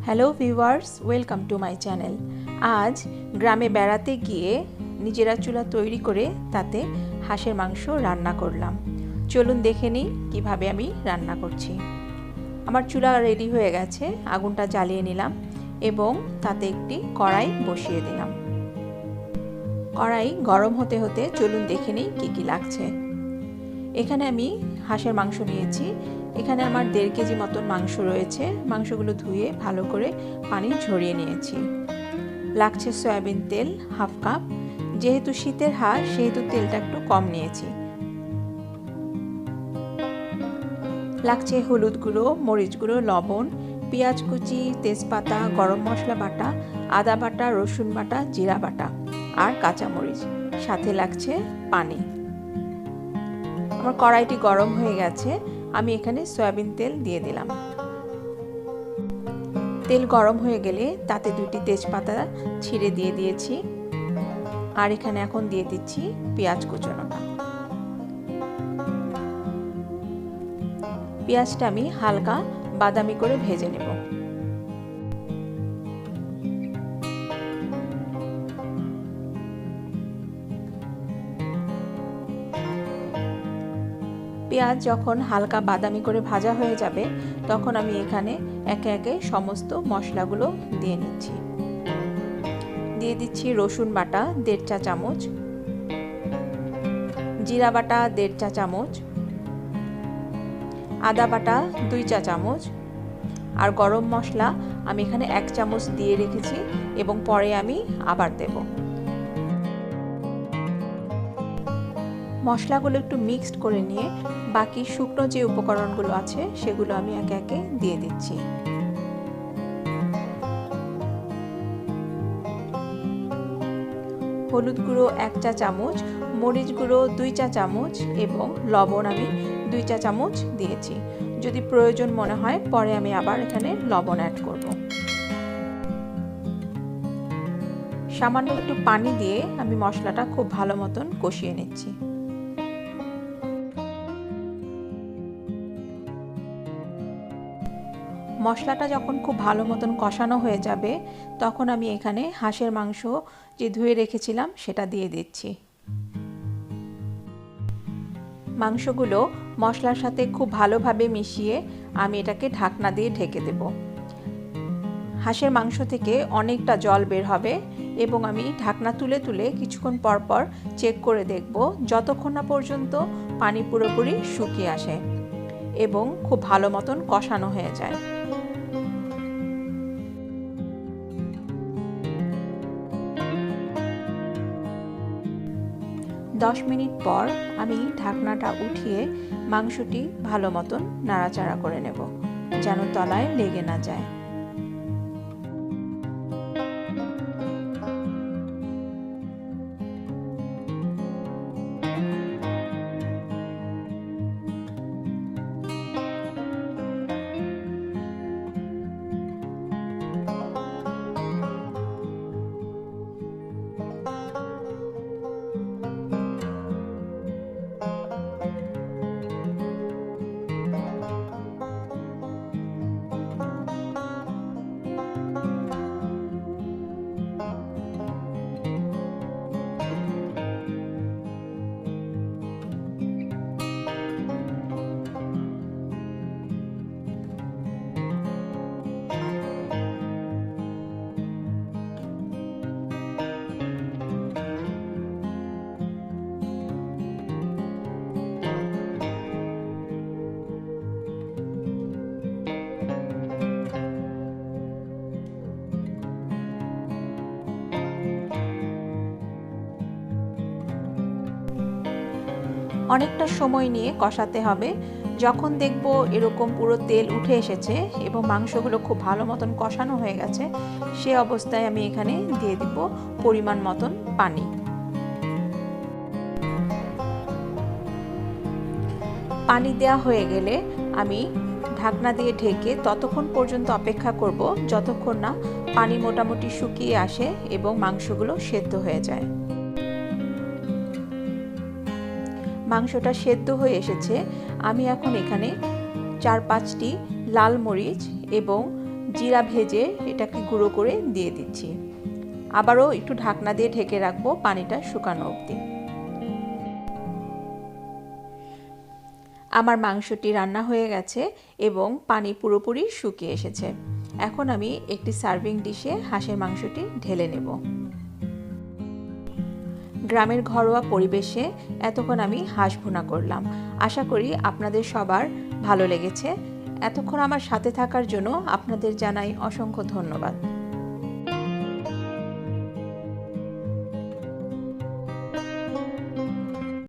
Hello viewers, welcome to my channel. আজ গ্রামে বেড়াতে গিয়ে নিজেরা চুলা তৈরি করে তাতে হাঁসের মাংস রান্না করলাম। চলুন দেখে নিই কীভাবে আমি রান্না করছি। আমার চুলা রেডি হয়ে গেছে, আগুনটা জ্বালিয়ে নিলাম এবং তাতে একটি কড়াই বসিয়ে দিলাম। কড়াই গরম হতে হতে চলুন দেখে নিই কী কী লাগছে। এখানে আমি হাঁসের মাংস নিয়েছি। এখানে আমার 1.5 কেজি মতন মাংস রয়েছে। মাংসগুলো ধুয়ে ভালো করে পানি ঝরিয়ে নিয়েছি। লাগছে সয়াবিন তেল হাফ কাপ। যেহেতু শীতের হাঁস সেহেতু তেলটা একটু কম নিয়েছি। লাগছে হলুদ গুঁড়ো, মরিচ গুঁড়ো, লবণ, পেঁয়াজ কুচি, তেজপাতা, গরম মশলা বাটা, আদা বাটা, রসুন বাটা, জিরা বাটা আর কাঁচামরিচ। সাথে লাগছে পানি। আমার কড়াইটি গরম হয়ে গেছে। আমি এখানে সয়াবিন তেল দিয়ে দিলাম। তেল গরম হয়ে গেলে তাতে 2টি তেজপাতা ছিঁড়ে দিয়ে দিয়েছি। আর এখানে এখন দিয়ে দিচ্ছি পেঁয়াজ কুচোনোটা। পেঁয়াজটা আমি হালকা বাদামি করে ভেজে নেব। পেঁয়াজ যখন হালকা বাদামি করে ভাজা হয়ে যাবে তখন আমি এখানে একে একে সমস্ত মশলাগুলো দিয়ে নিচ্ছি। দিয়ে দিচ্ছি রসুন বাটা 1.5 চা চামচ, জিরা বাটা 1.5 চা চামচ, আদা বাটা 2 চা চামচ আর গরম মশলা আমি এখানে 1 চামচ দিয়ে রেখেছি এবং পরে আমি আবার দেব। মশলাগুলো একটু মিক্সড করে নিয়ে বাকি শুকনো যে উপকরণগুলো আছে সেগুলো আমি একে একে দিয়ে দিচ্ছি। হলুদ গুঁড়ো 1 চা চামচ, মরিচ গুঁড়ো 2 চা চামচ এবং লবণ আমি 2 চা চামচ দিয়েছি। যদি প্রয়োজন মনে হয় পরে আমি আবার এখানে লবণ অ্যাড করব। সামান্য একটু পানি দিয়ে আমি মশলাটা খুব ভালো মতন কষিয়ে নিচ্ছি। মশলাটা যখন খুব ভালো মতন কষানো হয়ে যাবে তখন আমি এখানে হাঁসের মাংস যে ধুয়ে রেখেছিলাম সেটা দিয়ে দিচ্ছি। মাংসগুলো মশলার সাথে খুব ভালোভাবে মিশিয়ে আমি এটাকে ঢাকনা দিয়ে ঢেকে দেব। হাঁসের মাংস থেকে অনেকটা জল বের হবে এবং আমি ঢাকনা তুলে তুলে কিছুক্ষণ পর পর চেক করে দেখব যতক্ষণ না পর্যন্ত পানি পুরোপুরি শুকিয়ে আসে এবং খুব ভালো মতন কষানো হয়ে যায়। দশ মিনিট পর আমি ঢাকনাটা উঠিয়ে মাংসটি ভালো মতন নাড়াচাড়া করে নেব যেন তলায় লেগে না যায়। অনেকটা সময় নিয়ে কষাতে হবে। যখন দেখব এরকম পুরো তেল উঠে এসেছে এবং মাংসগুলো খুব ভালো মতন কষানো হয়ে গেছে সে অবস্থায় আমি এখানে দিয়ে দিব পরিমাণ মতন পানি। পানি দেওয়া হয়ে গেলে আমি ঢাকনা দিয়ে ঢেকে ততক্ষণ পর্যন্ত অপেক্ষা করব যতক্ষণ না পানি মোটামুটি শুকিয়ে আসে এবং মাংসগুলো সেদ্ধ হয়ে যায়। মাংসটা সেদ্ধ হয়ে এসেছে। আমি এখন এখানে 4-5টি লাল মরিচ এবং জিরা ভেজে এটাকে গুঁড়ো করে দিয়ে দিচ্ছি। আবারও একটু ঢাকনা দিয়ে ঢেকে রাখবো পানিটা শুকানো অবধি। আমার মাংসটি রান্না হয়ে গেছে এবং পানি পুরোপুরি শুকিয়ে এসেছে। এখন আমি একটি সার্ভিং ডিশে হাঁসের মাংসটি ঢেলে নেব। গ্রামের ঘরোয়া পরিবেশে এতক্ষণ আমি হাঁস ভুনা করলাম। আশা করি আপনাদের সবার ভালো লেগেছে। এতক্ষণ আমার সাথে থাকার জন্য আপনাদের জানাই অসংখ্য ধন্যবাদ।